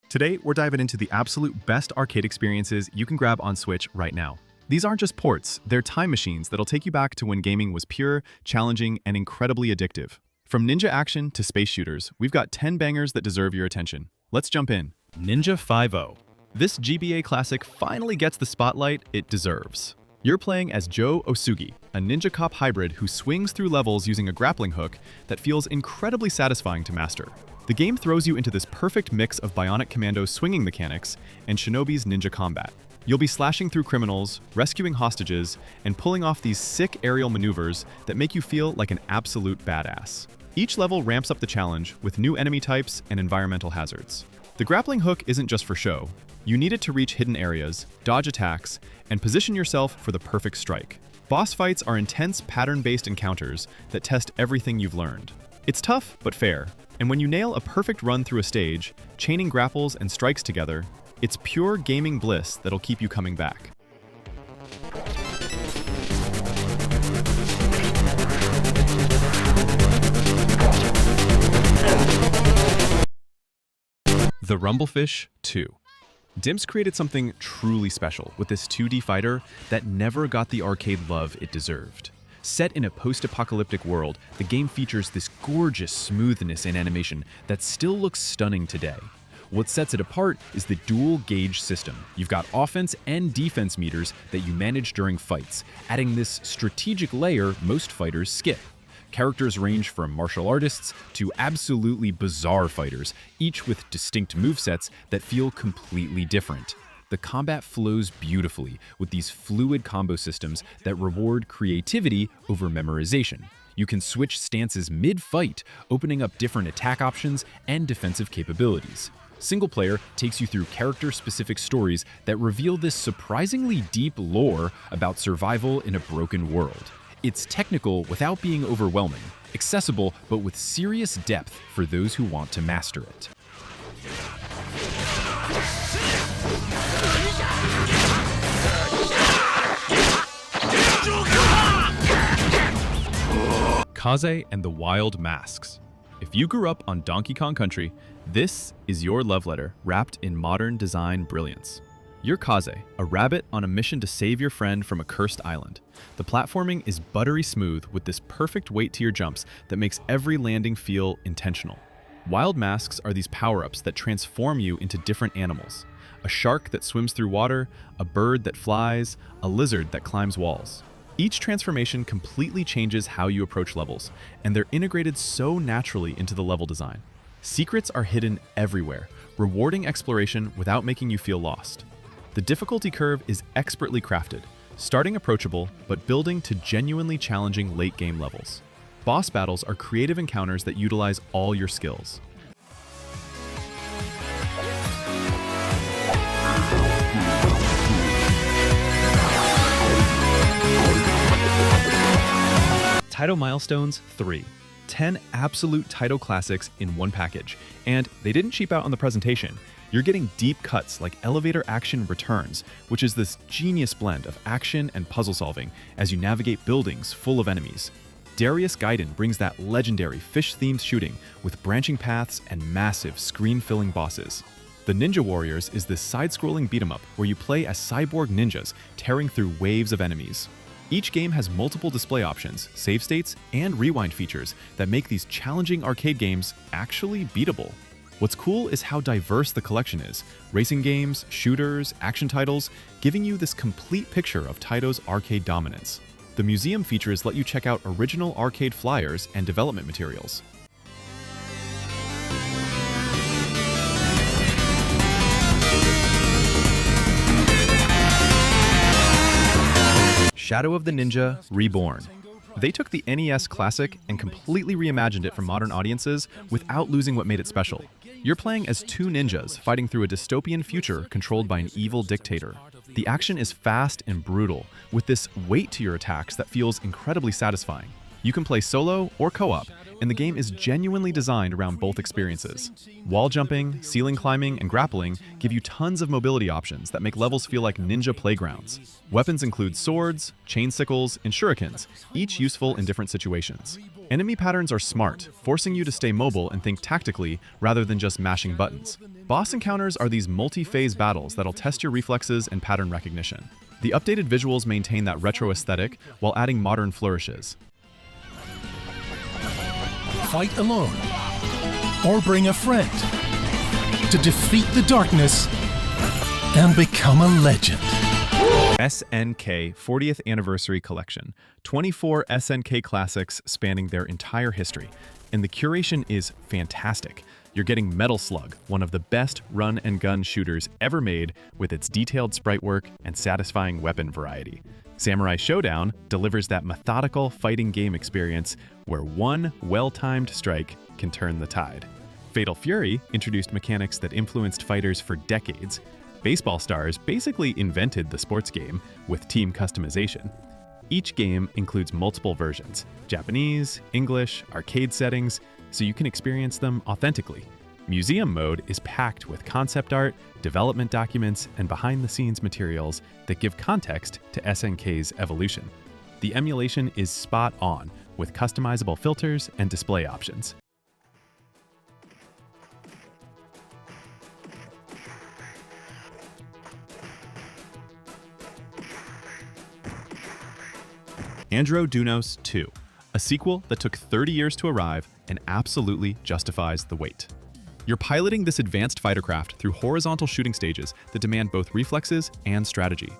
Today, we're diving into the absolute best arcade experiences you can grab on Switch right now. These aren't just ports, they're time machines that'll take you back to when gaming was pure, challenging, and incredibly addictive. From ninja action to space shooters, we've got 10 bangers that deserve your attention. Let's jump in. Ninja 5-0. This GBA classic finally gets the spotlight it deserves. You're playing as Joe Osugi, a ninja cop hybrid who swings through levels using a grappling hook that feels incredibly satisfying to master. The game throws you into this perfect mix of Bionic Commando's swinging mechanics and Shinobi's ninja combat. You'll be slashing through criminals, rescuing hostages, and pulling off these sick aerial maneuvers that make you feel like an absolute badass. Each level ramps up the challenge with new enemy types and environmental hazards. The grappling hook isn't just for show. You need it to reach hidden areas, dodge attacks, and position yourself for the perfect strike. Boss fights are intense pattern-based encounters that test everything you've learned. It's tough, but fair. And when you nail a perfect run through a stage, chaining grapples and strikes together, it's pure gaming bliss that'll keep you coming back. The Rumblefish 2. Dimps created something truly special with this 2D fighter that never got the arcade love it deserved. Set in a post-apocalyptic world, the game features this gorgeous smoothness in animation that still looks stunning today. What sets it apart is the dual gauge system. You've got offense and defense meters that you manage during fights, adding this strategic layer most fighters skip. Characters range from martial artists to absolutely bizarre fighters, each with distinct movesets that feel completely different. The combat flows beautifully with these fluid combo systems that reward creativity over memorization. You can switch stances mid-fight, opening up different attack options and defensive capabilities. Single player takes you through character-specific stories that reveal this surprisingly deep lore about survival in a broken world. It's technical without being overwhelming, accessible but with serious depth for those who want to master it. Kaze and the Wild Masks. If you grew up on Donkey Kong Country, this is your love letter wrapped in modern design brilliance. You're Kaze, a rabbit on a mission to save your friend from a cursed island. The platforming is buttery smooth with this perfect weight to your jumps that makes every landing feel intentional. Wild Masks are these power-ups that transform you into different animals. A shark that swims through water, a bird that flies, a lizard that climbs walls. Each transformation completely changes how you approach levels, and they're integrated so naturally into the level design. Secrets are hidden everywhere, rewarding exploration without making you feel lost. The difficulty curve is expertly crafted, starting approachable but building to genuinely challenging late-game levels. Boss battles are creative encounters that utilize all your skills. Taito Milestones 3. 10 absolute Taito classics in one package, and they didn't cheap out on the presentation. You're getting deep cuts like Elevator Action Returns, which is this genius blend of action and puzzle solving as you navigate buildings full of enemies. Darius Gaiden brings that legendary fish-themed shooting with branching paths and massive screen-filling bosses. The Ninja Warriors is this side-scrolling beat-em-up where you play as cyborg ninjas tearing through waves of enemies. Each game has multiple display options, save states, and rewind features that make these challenging arcade games actually beatable. What's cool is how diverse the collection is. Racing games, shooters, action titles, giving you this complete picture of Taito's arcade dominance. The museum features let you check out original arcade flyers and development materials. Shadow of the Ninja Reborn. They took the NES classic and completely reimagined it for modern audiences without losing what made it special. You're playing as two ninjas fighting through a dystopian future controlled by an evil dictator. The action is fast and brutal, with this weight to your attacks that feels incredibly satisfying. You can play solo or co-op, and the game is genuinely designed around both experiences. Wall jumping, ceiling climbing, and grappling give you tons of mobility options that make levels feel like ninja playgrounds. Weapons include swords, chain sickles, and shurikens, each useful in different situations. Enemy patterns are smart, forcing you to stay mobile and think tactically rather than just mashing buttons. Boss encounters are these multi-phase battles that'll test your reflexes and pattern recognition. The updated visuals maintain that retro aesthetic while adding modern flourishes. Fight alone, or bring a friend to defeat the darkness and become a legend. SNK 40th Anniversary Collection. 24 SNK classics spanning their entire history. And the curation is fantastic. You're getting Metal Slug, one of the best run-and-gun shooters ever made, with its detailed sprite work and satisfying weapon variety. Samurai Showdown delivers that methodical fighting game experience where one well-timed strike can turn the tide. Fatal Fury introduced mechanics that influenced fighters for decades. Baseball Stars basically invented the sports game with team customization. Each game includes multiple versions, Japanese, English, arcade settings, so you can experience them authentically. Museum mode is packed with concept art, development documents, and behind-the-scenes materials that give context to SNK's evolution. The emulation is spot on, with customizable filters and display options. Andro Dunos 2, a sequel that took 30 years to arrive and absolutely justifies the wait. You're piloting this advanced fighter craft through horizontal shooting stages that demand both reflexes and strategy.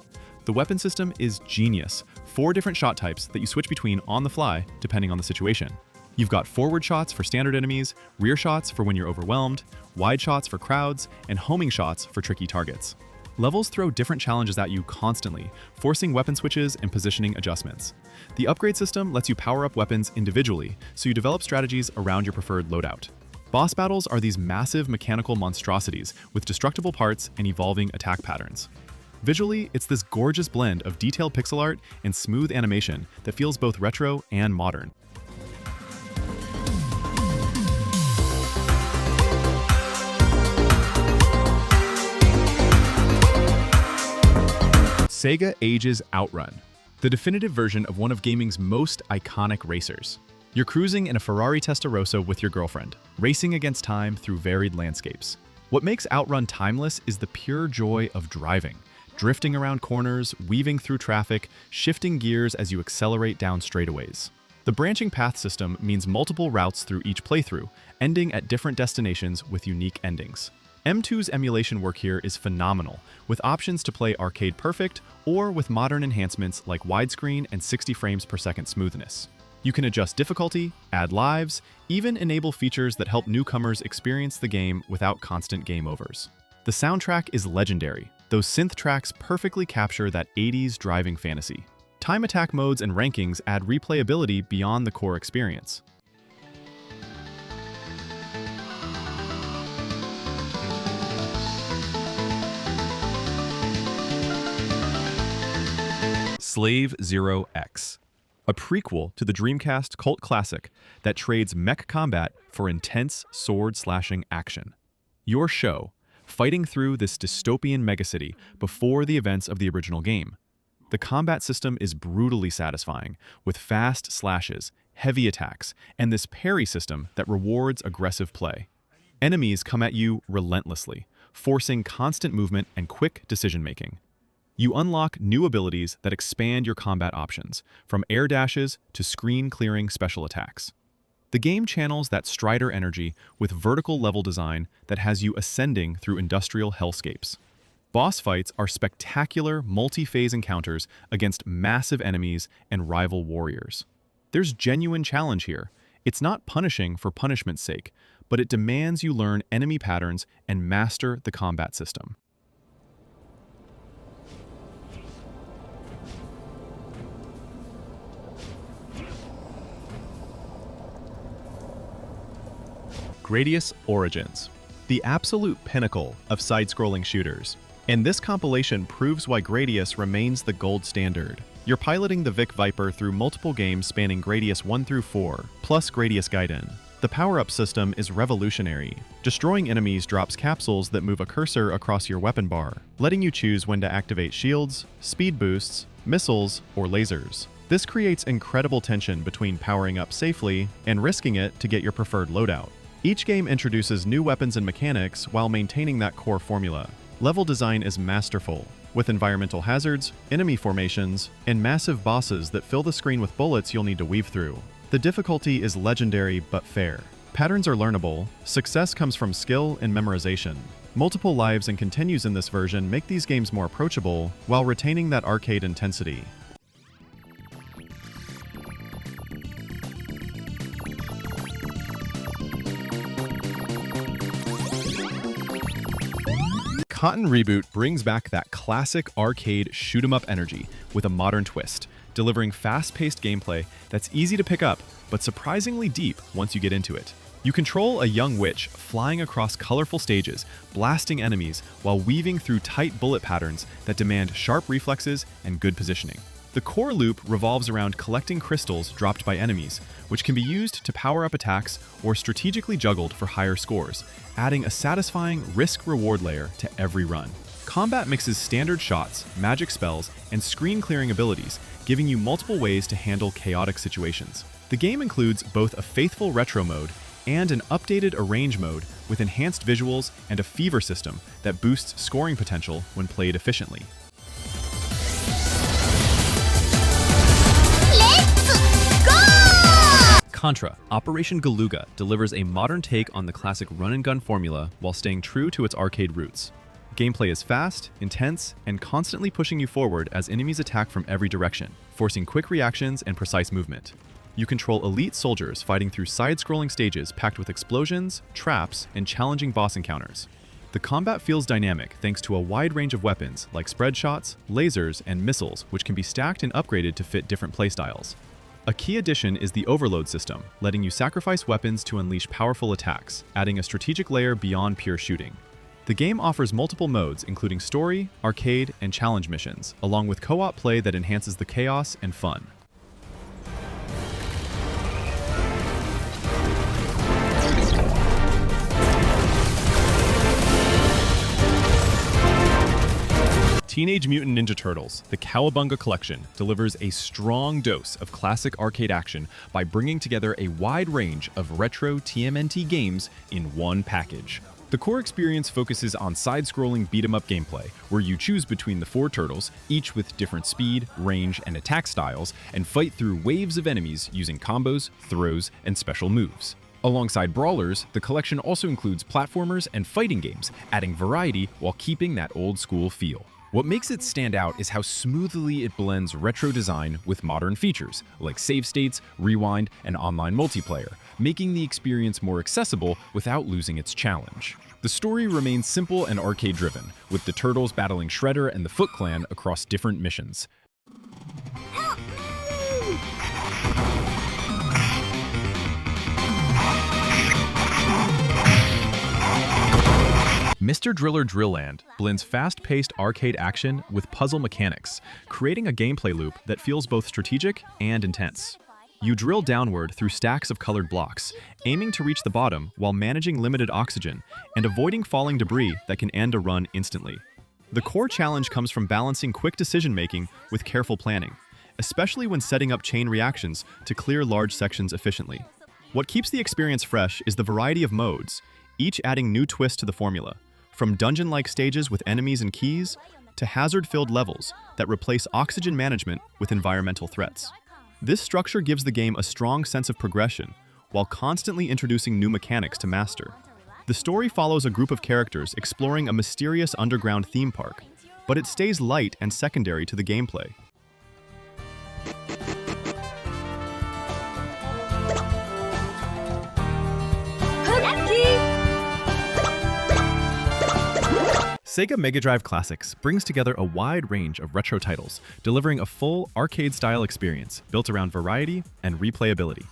The weapon system is genius, 4 different shot types that you switch between on the fly depending on the situation. You've got forward shots for standard enemies, rear shots for when you're overwhelmed, wide shots for crowds, and homing shots for tricky targets. Levels throw different challenges at you constantly, forcing weapon switches and positioning adjustments. The upgrade system lets you power up weapons individually, so you develop strategies around your preferred loadout. Boss battles are these massive mechanical monstrosities with destructible parts and evolving attack patterns. Visually, it's this gorgeous blend of detailed pixel art and smooth animation that feels both retro and modern. Sega Ages Out Run, the definitive version of one of gaming's most iconic racers. You're cruising in a Ferrari Testarossa with your girlfriend, racing against time through varied landscapes. What makes Outrun timeless is the pure joy of driving, drifting around corners, weaving through traffic, shifting gears as you accelerate down straightaways. The branching path system means multiple routes through each playthrough, ending at different destinations with unique endings. M2's emulation work here is phenomenal, with options to play arcade perfect or with modern enhancements like widescreen and 60 frames per second smoothness. You can adjust difficulty, add lives, even enable features that help newcomers experience the game without constant game overs. The soundtrack is legendary. Those synth tracks perfectly capture that 80s driving fantasy. Time attack modes and rankings add replayability beyond the core experience. Slave Zero X, a prequel to the Dreamcast cult classic that trades mech combat for intense sword-slashing action. Your show, fighting through this dystopian megacity before the events of the original game. The combat system is brutally satisfying, with fast slashes, heavy attacks, and this parry system that rewards aggressive play. Enemies come at you relentlessly, forcing constant movement and quick decision-making. You unlock new abilities that expand your combat options, from air dashes to screen-clearing special attacks. The game channels that Strider energy with vertical level design that has you ascending through industrial hellscapes. Boss fights are spectacular multi-phase encounters against massive enemies and rival warriors. There's genuine challenge here. It's not punishing for punishment's sake, but it demands you learn enemy patterns and master the combat system. Gradius Origins, the absolute pinnacle of side-scrolling shooters. And this compilation proves why Gradius remains the gold standard. You're piloting the Vic Viper through multiple games spanning Gradius 1 through 4, plus Gradius Gaiden. The power-up system is revolutionary. Destroying enemies drops capsules that move a cursor across your weapon bar, letting you choose when to activate shields, speed boosts, missiles, or lasers. This creates incredible tension between powering up safely and risking it to get your preferred loadout. Each game introduces new weapons and mechanics while maintaining that core formula. Level design is masterful, with environmental hazards, enemy formations, and massive bosses that fill the screen with bullets you'll need to weave through. The difficulty is legendary but fair. Patterns are learnable, success comes from skill and memorization. Multiple lives and continues in this version make these games more approachable while retaining that arcade intensity. Cotton Reboot brings back that classic arcade shoot-'em-up energy with a modern twist, delivering fast-paced gameplay that's easy to pick up, but surprisingly deep once you get into it. You control a young witch flying across colorful stages, blasting enemies while weaving through tight bullet patterns that demand sharp reflexes and good positioning. The core loop revolves around collecting crystals dropped by enemies, which can be used to power up attacks or strategically juggled for higher scores, adding a satisfying risk-reward layer to every run. Combat mixes standard shots, magic spells, and screen-clearing abilities, giving you multiple ways to handle chaotic situations. The game includes both a faithful retro mode and an updated arrange mode with enhanced visuals and a fever system that boosts scoring potential when played efficiently. Contra, Operation Galuga delivers a modern take on the classic run-and-gun formula while staying true to its arcade roots. Gameplay is fast, intense, and constantly pushing you forward as enemies attack from every direction, forcing quick reactions and precise movement. You control elite soldiers fighting through side-scrolling stages packed with explosions, traps, and challenging boss encounters. The combat feels dynamic thanks to a wide range of weapons like spread shots, lasers, and missiles, which can be stacked and upgraded to fit different playstyles. A key addition is the overload system, letting you sacrifice weapons to unleash powerful attacks, adding a strategic layer beyond pure shooting. The game offers multiple modes, including story, arcade, and challenge missions, along with co-op play that enhances the chaos and fun. Teenage Mutant Ninja Turtles, the Cowabunga collection, delivers a strong dose of classic arcade action by bringing together a wide range of retro TMNT games in one package. The core experience focuses on side-scrolling beat-em-up gameplay, where you choose between the 4 turtles, each with different speed, range, and attack styles, and fight through waves of enemies using combos, throws, and special moves. Alongside brawlers, the collection also includes platformers and fighting games, adding variety while keeping that old-school feel. What makes it stand out is how smoothly it blends retro design with modern features, like save states, rewind, and online multiplayer, making the experience more accessible without losing its challenge. The story remains simple and arcade-driven, with the Turtles battling Shredder and the Foot Clan across different missions. Mr. Driller DrillLand blends fast-paced arcade action with puzzle mechanics, creating a gameplay loop that feels both strategic and intense. You drill downward through stacks of colored blocks, aiming to reach the bottom while managing limited oxygen and avoiding falling debris that can end a run instantly. The core challenge comes from balancing quick decision-making with careful planning, especially when setting up chain reactions to clear large sections efficiently. What keeps the experience fresh is the variety of modes, each adding new twists to the formula. From dungeon-like stages with enemies and keys, to hazard-filled levels that replace oxygen management with environmental threats. This structure gives the game a strong sense of progression, while constantly introducing new mechanics to master. The story follows a group of characters exploring a mysterious underground theme park, but it stays light and secondary to the gameplay. Sega Mega Drive Classics brings together a wide range of retro titles, delivering a full arcade-style experience built around variety and replayability.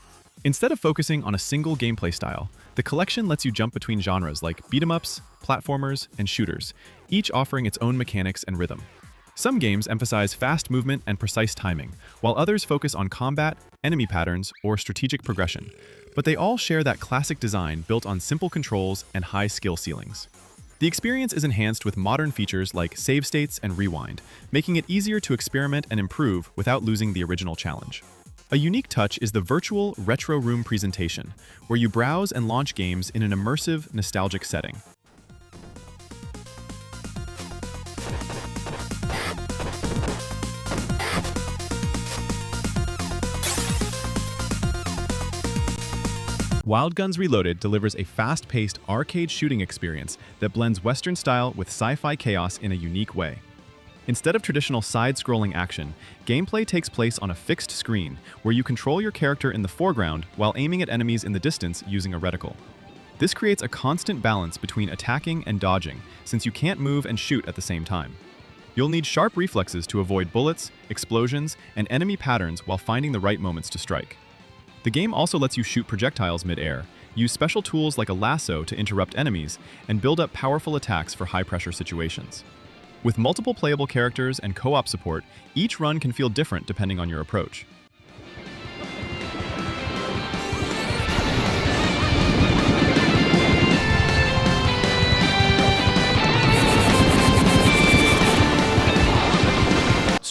Instead of focusing on a single gameplay style, the collection lets you jump between genres like beat-em-ups, platformers, and shooters, each offering its own mechanics and rhythm. Some games emphasize fast movement and precise timing, while others focus on combat, enemy patterns, or strategic progression. But they all share that classic design built on simple controls and high skill ceilings. The experience is enhanced with modern features like save states and rewind, making it easier to experiment and improve without losing the original challenge. A unique touch is the virtual retro room presentation, where you browse and launch games in an immersive, nostalgic setting. Wild Guns Reloaded delivers a fast-paced arcade shooting experience that blends Western style with sci-fi chaos in a unique way. Instead of traditional side-scrolling action, gameplay takes place on a fixed screen where you control your character in the foreground while aiming at enemies in the distance using a reticle. This creates a constant balance between attacking and dodging, since you can't move and shoot at the same time. You'll need sharp reflexes to avoid bullets, explosions, and enemy patterns while finding the right moments to strike. The game also lets you shoot projectiles mid-air, use special tools like a lasso to interrupt enemies, and build up powerful attacks for high-pressure situations. With multiple playable characters and co-op support, each run can feel different depending on your approach.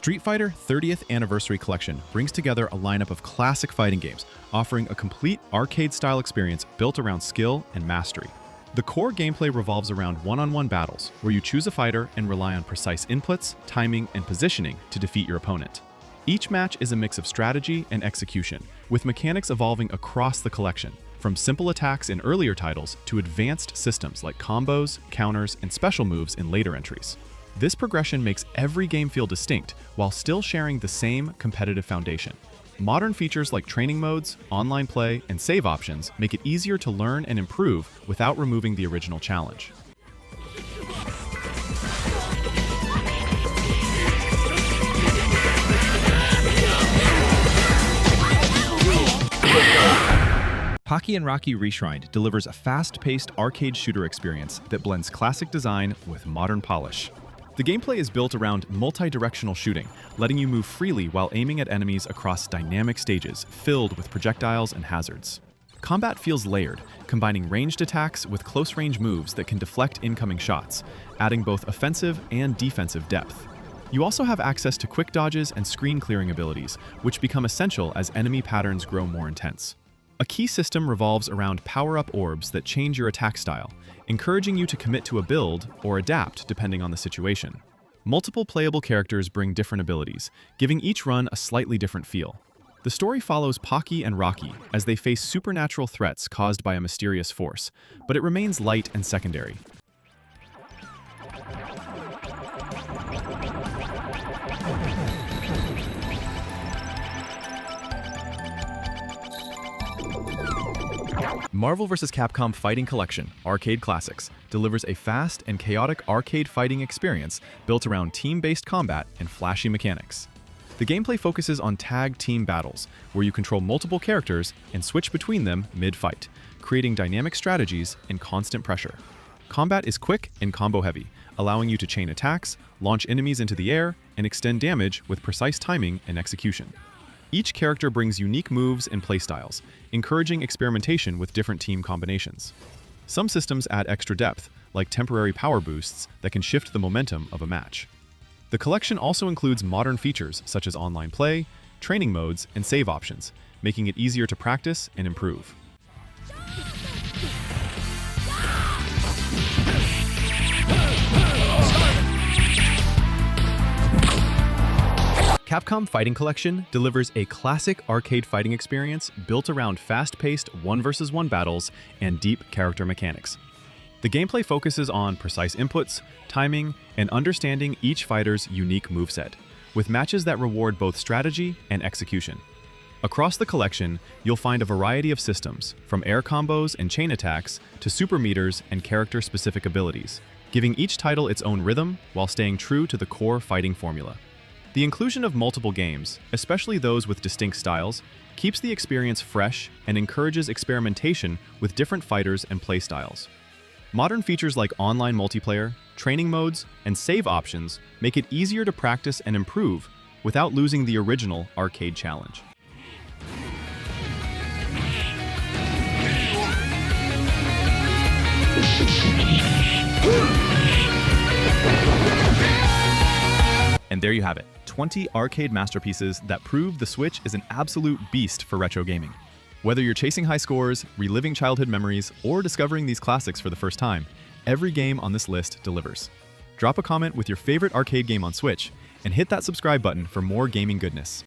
Street Fighter 30th Anniversary Collection brings together a lineup of classic fighting games, offering a complete arcade-style experience built around skill and mastery. The core gameplay revolves around one-on-one battles, where you choose a fighter and rely on precise inputs, timing, and positioning to defeat your opponent. Each match is a mix of strategy and execution, with mechanics evolving across the collection, from simple attacks in earlier titles to advanced systems like combos, counters, and special moves in later entries. This progression makes every game feel distinct while still sharing the same competitive foundation. Modern features like training modes, online play, and save options make it easier to learn and improve without removing the original challenge. Pocky and Rocky Reshrined delivers a fast-paced arcade shooter experience that blends classic design with modern polish. The gameplay is built around multi-directional shooting, letting you move freely while aiming at enemies across dynamic stages filled with projectiles and hazards. Combat feels layered, combining ranged attacks with close-range moves that can deflect incoming shots, adding both offensive and defensive depth. You also have access to quick dodges and screen-clearing abilities, which become essential as enemy patterns grow more intense. A key system revolves around power-up orbs that change your attack style, encouraging you to commit to a build or adapt depending on the situation. Multiple playable characters bring different abilities, giving each run a slightly different feel. The story follows Pocky and Rocky as they face supernatural threats caused by a mysterious force, but it remains light and secondary. Marvel vs. Capcom Fighting Collection Arcade Classics delivers a fast and chaotic arcade fighting experience built around team-based combat and flashy mechanics. The gameplay focuses on tag team battles, where you control multiple characters and switch between them mid-fight, creating dynamic strategies and constant pressure. Combat is quick and combo-heavy, allowing you to chain attacks, launch enemies into the air, and extend damage with precise timing and execution. Each character brings unique moves and playstyles, encouraging experimentation with different team combinations. Some systems add extra depth, like temporary power boosts that can shift the momentum of a match. The collection also includes modern features such as online play, training modes, and save options, making it easier to practice and improve. Capcom Fighting Collection delivers a classic arcade fighting experience built around fast-paced 1-versus-1 battles and deep character mechanics. The gameplay focuses on precise inputs, timing, and understanding each fighter's unique moveset, with matches that reward both strategy and execution. Across the collection, you'll find a variety of systems, from air combos and chain attacks to super meters and character-specific abilities, giving each title its own rhythm while staying true to the core fighting formula. The inclusion of multiple games, especially those with distinct styles, keeps the experience fresh and encourages experimentation with different fighters and playstyles. Modern features like online multiplayer, training modes, and save options make it easier to practice and improve without losing the original arcade challenge. And there you have it, 20 arcade masterpieces that prove the Switch is an absolute beast for retro gaming. Whether you're chasing high scores, reliving childhood memories, or discovering these classics for the first time, every game on this list delivers. Drop a comment with your favorite arcade game on Switch, and hit that subscribe button for more gaming goodness.